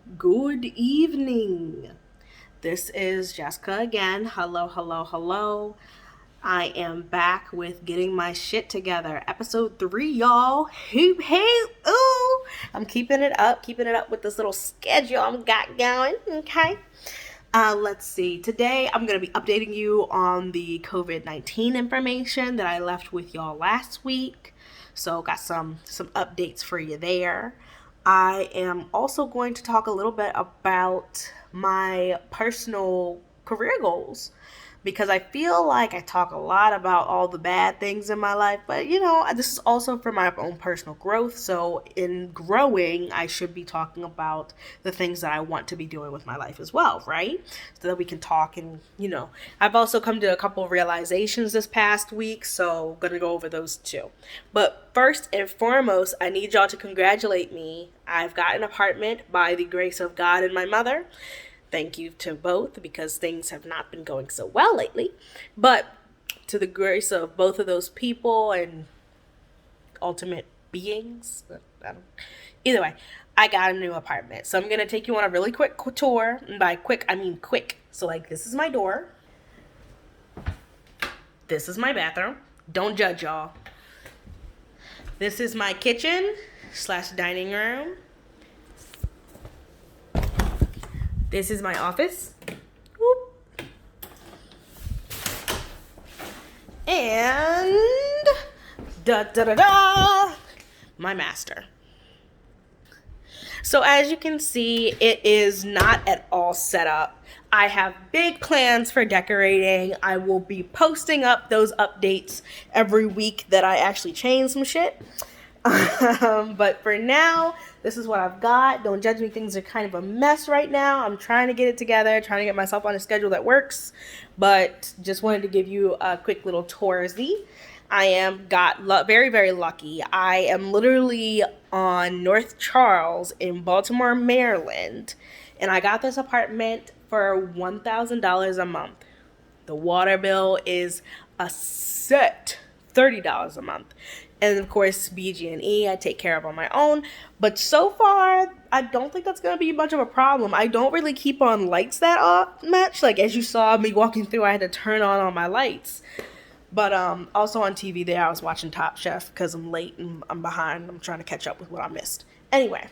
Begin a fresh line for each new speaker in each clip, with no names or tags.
Good evening. This is Jessica again. Hello. I am back with Getting My Shit Together, episode 3, y'all. Hey, ooh. I'm keeping it up with this little schedule I've got going, okay? Let's see. Today, I'm going to be updating you on the COVID-19 information that I left with y'all last week. So, got some updates for you there. I am also going to talk a little bit about my personal career goals because I feel like I talk a lot about all the bad things in my life, but this is also for my own personal growth. So, in growing, I should be talking about the things that I want to be doing with my life as well, right? So that we can talk and, I've also come to a couple of realizations this past week, so I'm going to go over those too. But first and foremost, I need y'all to congratulate me. I've got an apartment by the grace of God and my mother. Thank you to both because things have not been going so well lately. But to the grace of both of those people and ultimate beings, either way, I got a new apartment. So I'm going to take you on a really quick tour. And by quick, I mean quick. So this is my door. This is my bathroom. Don't judge, y'all. This is my kitchen / dining room. This is my office. Whoop. And my master. So as you can see, it is not at all set up. I have big plans for decorating. I will be posting up those updates every week that I actually change some shit. But for now, this is what I've got. Don't judge me. Things are kind of a mess right now. I'm trying to get it together, trying to get myself on a schedule that works. But just wanted to give you a quick little toursy. I am very, very lucky. I am literally on North Charles in Baltimore, Maryland. And I got this apartment for $1,000 a month. The water bill is a set $30 a month. And of course, BG&E, I take care of on my own. But so far, I don't think that's going to be much of a problem. I don't really keep on lights that much. Like, as you saw me walking through, I had to turn on all my lights. But also on TV there, I was watching Top Chef because I'm late and I'm behind. I'm trying to catch up with what I missed. Anyway,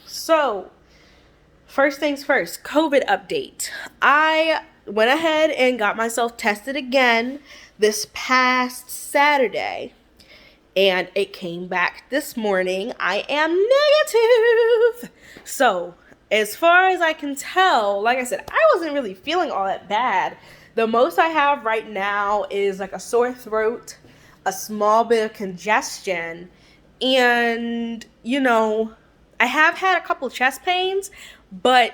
so first things first, COVID update. I went ahead and got myself tested again this past Saturday. And it came back this morning. I am negative. So, as far as I can tell, like I said, I wasn't really feeling all that bad. The most I have right now is like a sore throat, a small bit of congestion, and, I have had a couple chest pains, but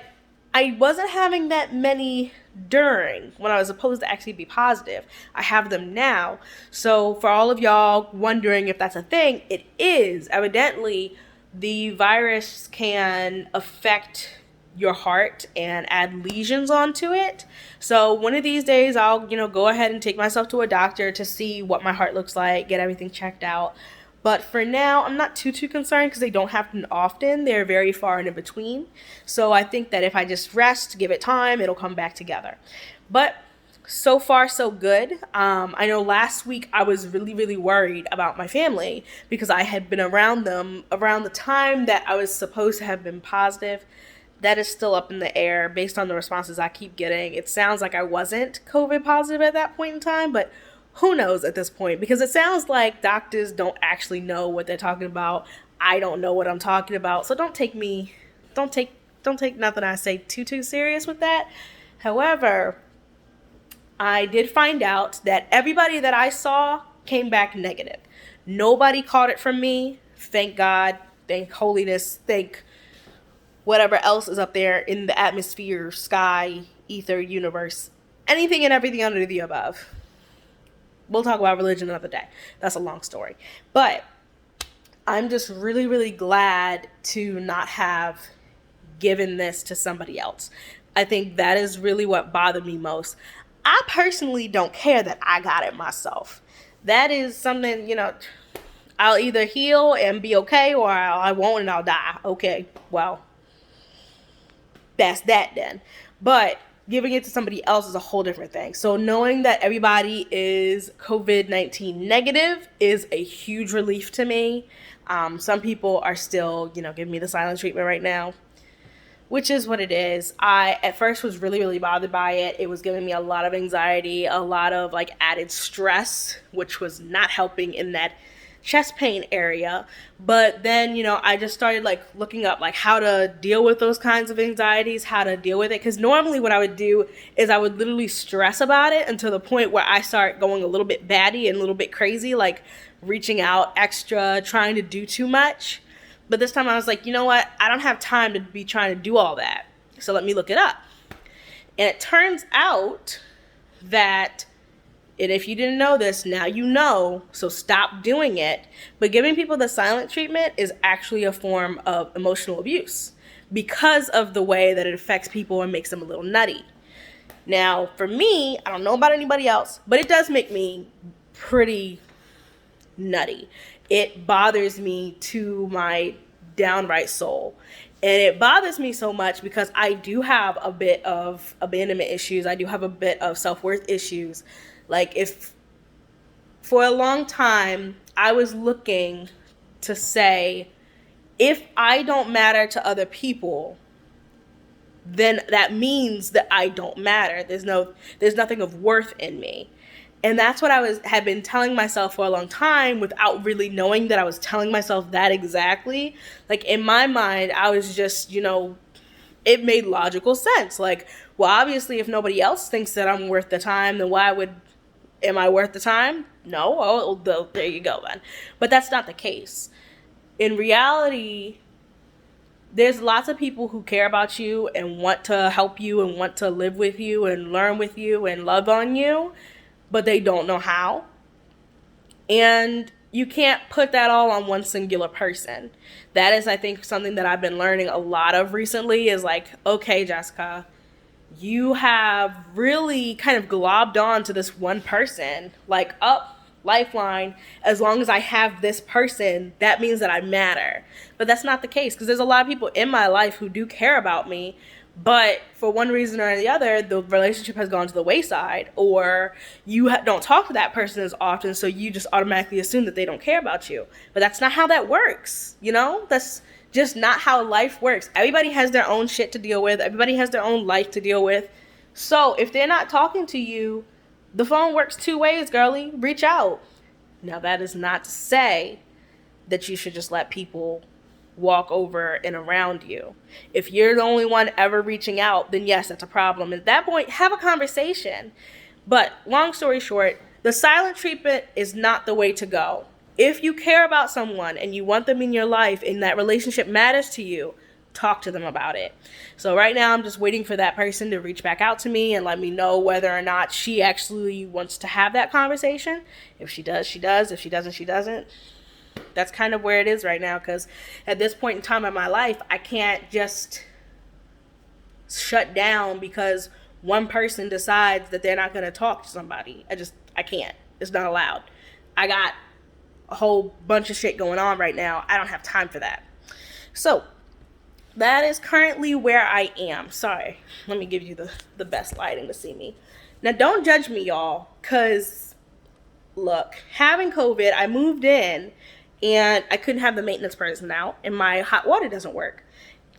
I wasn't having that many during when I was supposed to actually be positive. I have them now. So for all of y'all wondering if that's a thing, it is. Evidently, the virus can affect your heart and add lesions onto it. So one of these days I'll, go ahead and take myself to a doctor to see what my heart looks like, get everything checked out. But for now, I'm not too concerned because they don't happen often. They're very far and in between. So I think that if I just rest, give it time, it'll come back together. But so far, so good. I know last week I was really, really worried about my family because I had been around them around the time that I was supposed to have been positive. That is still up in the air based on the responses I keep getting. It sounds like I wasn't COVID positive at that point in time, but who knows at this point? Because it sounds like doctors don't actually know what they're talking about. I don't know what I'm talking about. So don't take nothing I say too serious with that. However, I did find out that everybody that I saw came back negative. Nobody caught it from me. Thank God. Thank holiness. Thank whatever else is up there in the atmosphere, sky, ether, universe. Anything and everything under the above. We'll talk about religion another day. That's a long story. But I'm just really, really glad to not have given this to somebody else. I think that is really what bothered me most. I personally don't care that I got it myself. That is something, I'll either heal and be okay or I won't and I'll die. Okay, well, that's that then. But giving it to somebody else is a whole different thing. So knowing that everybody is COVID-19 negative is a huge relief to me. Some people are still, giving me the silent treatment right now, which is what it is. I at first was really, really bothered by it. It was giving me a lot of anxiety, a lot of added stress, which was not helping in that chest pain area. But then, I just started looking up how to deal with those kinds of anxieties, how to deal with it. Because normally what I would do is I would literally stress about it until the point where I start going a little bit batty and a little bit crazy, reaching out extra, trying to do too much. But this time I was like, you know what? I don't have time to be trying to do all that. So let me look it up. And it turns out that, and if you didn't know this, now you know, so stop doing it. But giving people the silent treatment is actually a form of emotional abuse because of the way that it affects people and makes them a little nutty. Now, for me, I don't know about anybody else, but it does make me pretty nutty. It bothers me to my downright soul. And it bothers me so much because I do have a bit of abandonment issues. I do have a bit of self-worth issues. If for a long time I was looking to say, if I don't matter to other people, then that means that I don't matter. There's nothing of worth in me. And that's what I had been telling myself for a long time without really knowing that I was telling myself that exactly. In my mind, I was just, it made logical sense. Well, obviously, if nobody else thinks that I'm worth the time, then am I worth the time? No. Oh, there you go then. But that's not the case. In reality, there's lots of people who care about you and want to help you and want to live with you and learn with you and love on you, but they don't know how. And you can't put that all on one singular person. That is, I think, something that I've been learning a lot of recently is okay, Jessica, you have really kind of globbed on to this one person, lifeline, as long as I have this person, that means that I matter. But that's not the case, because there's a lot of people in my life who do care about me, but for one reason or the other, the relationship has gone to the wayside, or you don't talk to that person as often, so you just automatically assume that they don't care about you. But that's not how that works, That's just not how life works. Everybody has their own shit to deal with. Everybody has their own life to deal with. So if they're not talking to you, the phone works two ways, girlie. Reach out. Now, that is not to say that you should just let people walk over and around you. If you're the only one ever reaching out, then yes, that's a problem. At that point, have a conversation. But long story short, the silent treatment is not the way to go. If you care about someone and you want them in your life and that relationship matters to you, talk to them about it. So right now I'm just waiting for that person to reach back out to me and let me know whether or not she actually wants to have that conversation. If she does, she does. If she doesn't, she doesn't. That's kind of where it is right now, because at this point in time in my life, I can't just shut down because one person decides that they're not going to talk to somebody. I can't. It's not allowed. I got a whole bunch of shit going on right now. I don't have time for that. So that is currently where I am. Sorry. Let me give you the best lighting to see me. Now, don't judge me, y'all, because, look, having COVID, I moved in, and I couldn't have the maintenance person out, and my hot water doesn't work.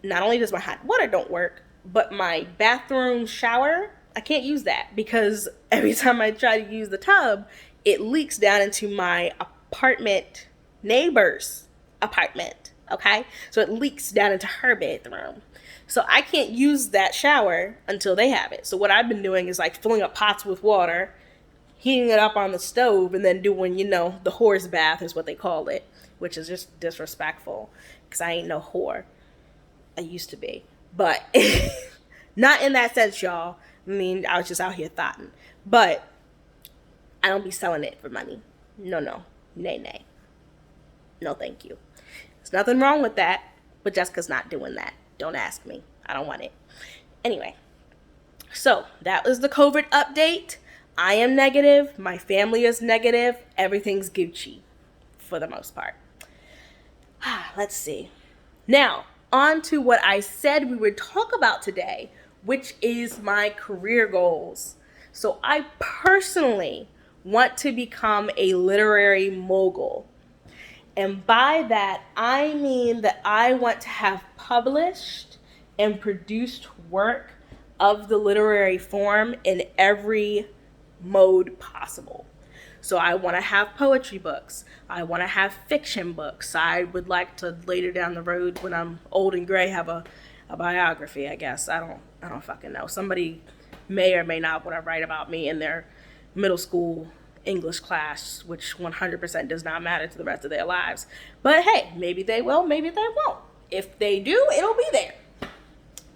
Not only does my hot water don't work, but my bathroom shower, I can't use that, because every time I try to use the tub, it leaks down into my apartment neighbor's apartment, okay? So it leaks down into her bedroom. So I can't use that shower until they have it. So what I've been doing is like filling up pots with water, heating it up on the stove, and then doing, the whore's bath is what they call it, which is just disrespectful because I ain't no whore. I used to be. But not in that sense, y'all. I mean, I was just out here thotting. But I don't be selling it for money. No. Nay. No, thank you. There's nothing wrong with that, but Jessica's not doing that. Don't ask me. I don't want it. Anyway, so that was the COVID update. I am negative. My family is negative. Everything's Gucci for the most part. Let's see. Now, on to what I said we would talk about today, which is my career goals. So I personally want to become a literary mogul. And by that, I mean that I want to have published and produced work of the literary form in every mode possible. So I want to have poetry books. I want to have fiction books. I would like to later down the road, when I'm old and gray, have a biography, I guess. I don't fucking know. Somebody may or may not want to write about me in their middle school English class, which 100% does not matter to the rest of their lives. But hey, maybe they will, maybe they won't. If they do, it'll be there.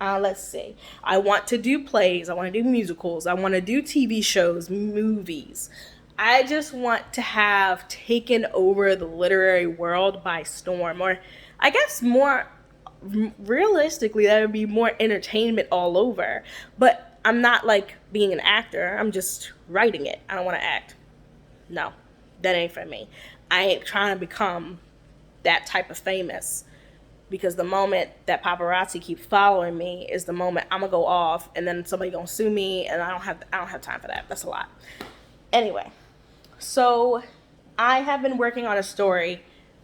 Let's see. I want to do plays. I want to do musicals. I want to do TV shows, movies. I just want to have taken over the literary world by storm. Or I guess more realistically, that would be more entertainment all over. But I'm not like being an actor. I'm just writing it. I don't want to act. No, that ain't for me. I ain't trying to become that type of famous, because the moment that paparazzi keep following me is the moment I'm gonna go off, and then somebody gonna sue me, and I don't have time for that. That's a lot. Anyway, so I have been working on a story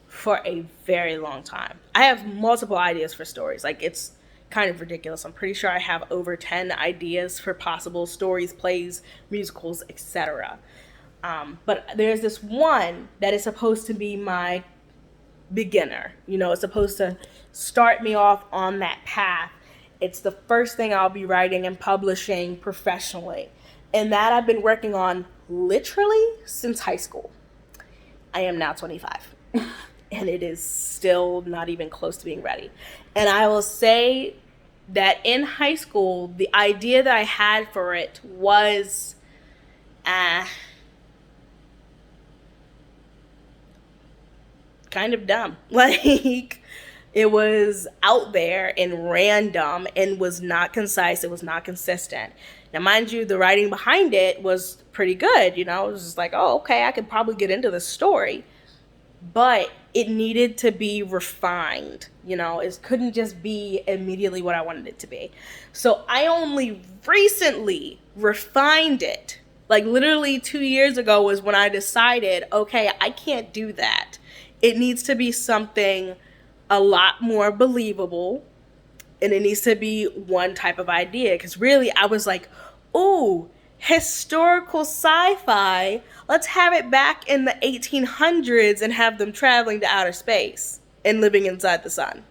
for a very long time. I have multiple ideas for stories. Like, it's kind of ridiculous. I'm pretty sure I have over 10 ideas for possible stories, plays, musicals, etc. But there's this one that is supposed to be my beginner. It's supposed to start me off on that path. It's the first thing I'll be writing and publishing professionally. And that I've been working on literally since high school. I am now 25. And it is still not even close to being ready. And I will say that in high school, the idea that I had for it was kind of dumb. Like, it was out there and random and was not concise. It was not consistent. Now, mind you, the writing behind it was pretty good. It was just like, oh, okay, I could probably get into the story. But it needed to be refined. It couldn't just be immediately what I wanted it to be. So I only recently refined it. Like, literally 2 years ago was when I decided, okay, I can't do that. It needs to be something a lot more believable, and it needs to be one type of idea. Because really, I was like, ooh, historical sci-fi. Let's have it back in the 1800s and have them traveling to outer space and living inside the sun.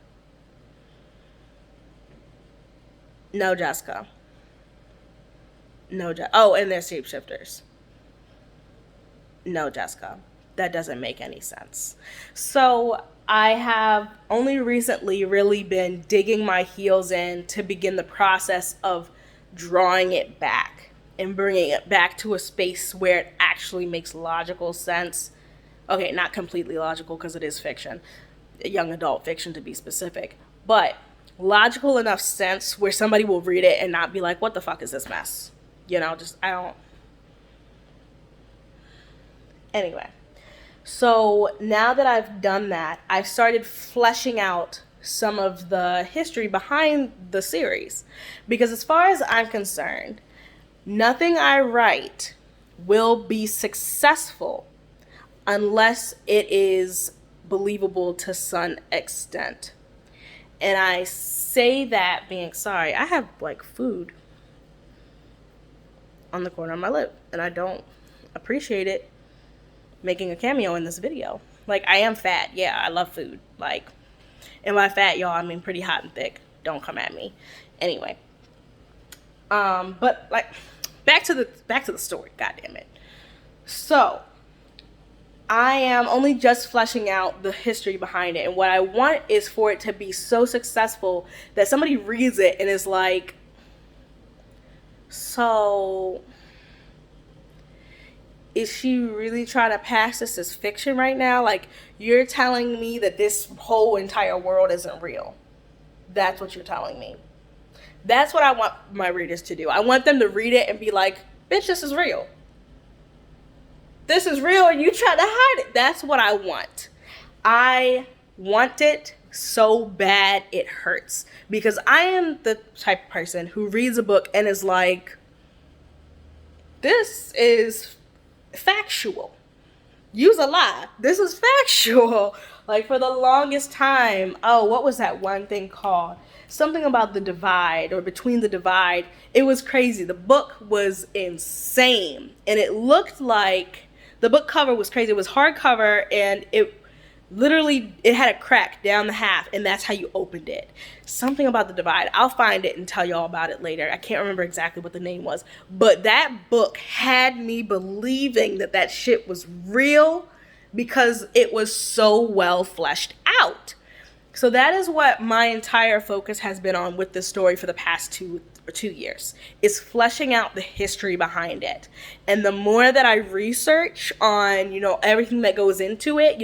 No, Jessica. No, and they're shapeshifters. No, Jessica. That doesn't make any sense. So I have only recently really been digging my heels in to begin the process of drawing it back and bringing it back to a space where it actually makes logical sense. Okay, not completely logical, because it is fiction, young adult fiction to be specific, but logical enough sense where somebody will read it and not be like, what the fuck is this mess? Anyway. So now that I've done that, I've started fleshing out some of the history behind the series. Because as far as I'm concerned, nothing I write will be successful unless it is believable to some extent. And I say that being sorry. I have food on the corner of my lip, and I don't appreciate it making a cameo in this video. I am fat. Yeah, I love food. And by fat, y'all, I mean pretty hot and thick. Don't come at me. Anyway. But back to the story. God damn it. So I am only just fleshing out the history behind it, and what I want is for it to be so successful that somebody reads it and is like, so is she really trying to pass this as fiction right now? You're telling me that this whole entire world isn't real. That's what you're telling me. That's what I want my readers to do. I want them to read it and be like, bitch, this is real. This is real and you try to hide it. That's what I want. I want it so bad it hurts. Because I am the type of person who reads a book and is like, this is factual. Use a lie. This is factual. Like, for the longest time, what was that one thing called? Something about the divide or between the divide. It was crazy. The book was insane. And it looked like the book cover was crazy. It was hardcover, and it had a crack down the half, and that's how you opened it. Something about the divide. I'll find it and tell y'all about it later. I can't remember exactly what the name was, but that book had me believing that shit was real because it was so well fleshed out. So that is what my entire focus has been on with this story for the past 2 years, is fleshing out the history behind it. And the more that I research on, everything that goes into it,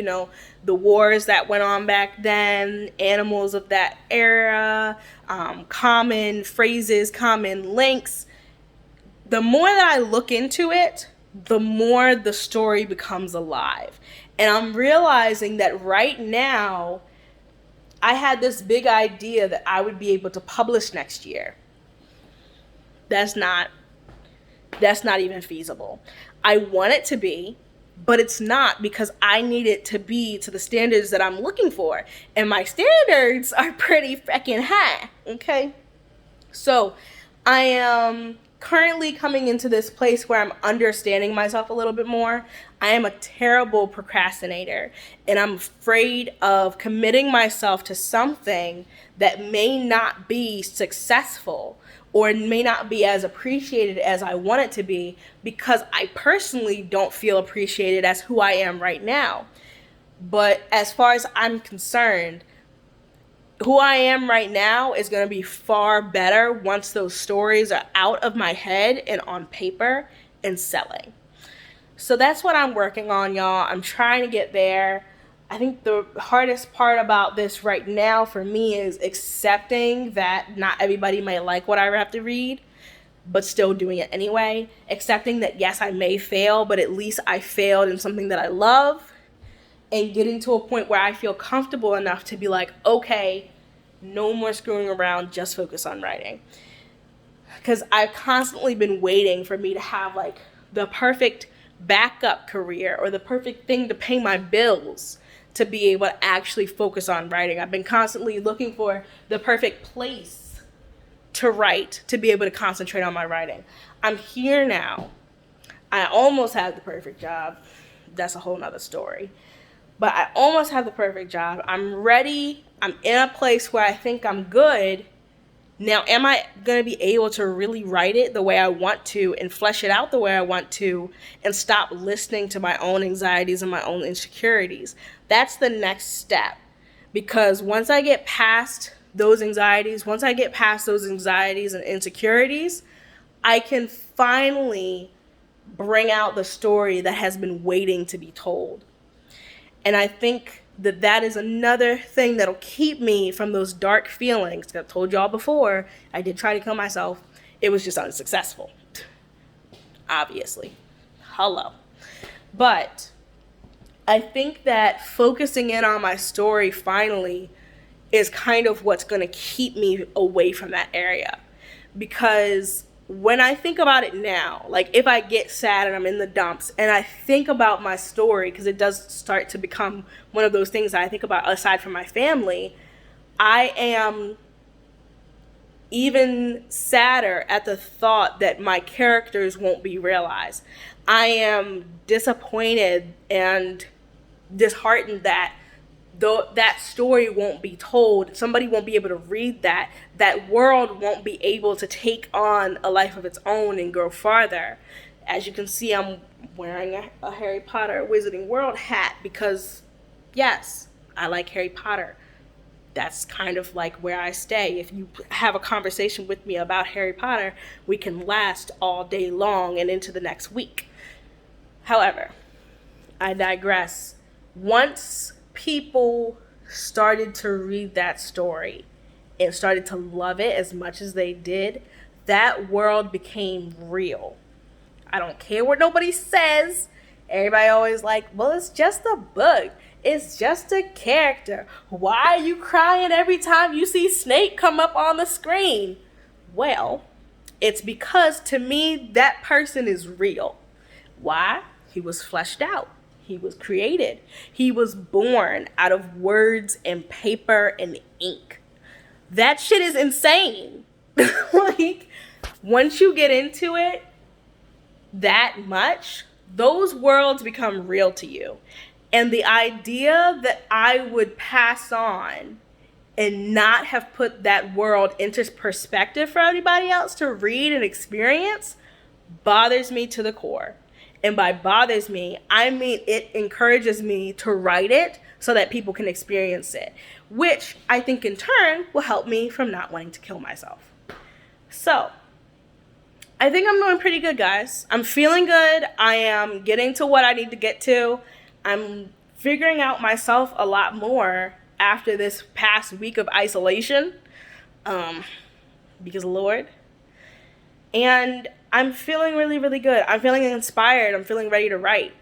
the wars that went on back then, animals of that era, common phrases, common links, the more that I look into it, the more the story becomes alive. And I'm realizing that right now, I had this big idea that I would be able to publish next year. That's not even feasible. I want it to be, but it's not, because I need it to be to the standards that I'm looking for. And my standards are pretty freaking high, okay? So I am currently coming into this place where I'm understanding myself a little bit more. I am a terrible procrastinator, and I'm afraid of committing myself to something that may not be successful or may not be as appreciated as I want it to be, because I personally don't feel appreciated as who I am right now. But as far as I'm concerned, who I am right now is going to be far better once those stories are out of my head and on paper and selling. So that's what I'm working on, y'all. I'm trying to get there. I think the hardest part about this right now for me is accepting that not everybody might like what I have to read, but still doing it anyway. Accepting that, yes, I may fail, but at least I failed in something that I love. And getting to a point where I feel comfortable enough to be like, okay, no more screwing around, just focus on writing. Because I've constantly been waiting for me to have like the perfect backup career or the perfect thing to pay my bills to be able to actually focus on writing. I've been constantly looking for the perfect place to write to be able to concentrate on my writing. I'm here now. I almost have the perfect job. That's a whole nother story. But I almost have the perfect job. I'm ready. I'm in a place where I think I'm good. Now, am I going to be able to really write it the way I want to and flesh it out the way I want to and stop listening to my own anxieties and my own insecurities? That's the next step. Because once I get past those anxieties and insecurities, I can finally bring out the story that has been waiting to be told. And I think that is another thing that'll keep me from those dark feelings. I've told y'all before, I did try to kill myself. It was just unsuccessful. Obviously. Hello. But I think that focusing in on my story finally is kind of what's going to keep me away from that area. Because when I think about it now, like if I get sad and I'm in the dumps and I think about my story, because it does start to become one of those things that I think about aside from my family, I am even sadder at the thought that my characters won't be realized. I am disappointed and disheartened that that story won't be told. Somebody won't be able to read that. That world won't be able to take on a life of its own and grow farther. As you can see, I'm wearing a Harry Potter Wizarding World hat because, yes, I like Harry Potter. That's kind of like where I stay. If you have a conversation with me about Harry Potter, we can last all day long and into the next week. However, I digress. Once people started to read that story and started to love it as much as they did, that world became real. I don't care what nobody says. Everybody always like, well, it's just a book. It's just a character. Why are you crying every time you see Snake come up on the screen? Well, it's because to me, that person is real. Why? He was fleshed out. He was created. He was born out of words and paper and ink. That shit is insane. Like, once you get into it that much, those worlds become real to you. And the idea that I would pass on and not have put that world into perspective for everybody else to read and experience bothers me to the core. And by bothers me, I mean it encourages me to write it so that people can experience it, which I think in turn will help me from not wanting to kill myself. So, I think I'm doing pretty good, guys. I'm feeling good. I am getting to what I need to get to. I'm figuring out myself a lot more after this past week of isolation, because Lord. And I'm feeling really, really good. I'm feeling inspired. I'm feeling ready to write.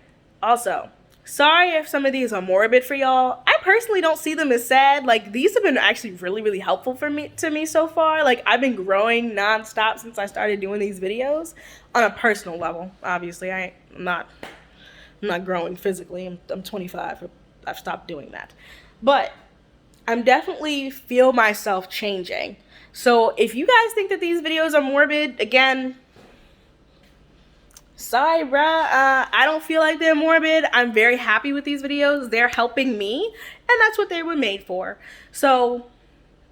Also, sorry if some of these are morbid for y'all. I personally don't see them as sad. Like, these have been actually really, really helpful to me so far. Like, I've been growing nonstop since I started doing these videos on a personal level. Obviously, I'm not growing physically. I'm 25. I've stopped doing that. But I'm definitely feel myself changing. So if you guys think that these videos are morbid, again, sorry, bruh. I don't feel like they're morbid. I'm very happy with these videos. They're helping me, and that's what they were made for. So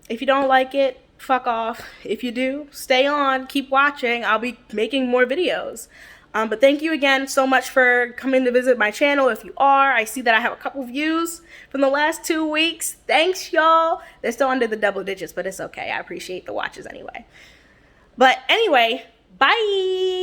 if you don't like it, fuck off. If you do, stay on. Keep watching. I'll be making more videos. But thank you again so much for coming to visit my channel. If you are, I see that I have a couple views from the last 2 weeks. Thanks, y'all. They're still under the double digits, but it's okay. I appreciate the watches anyway. But anyway, bye.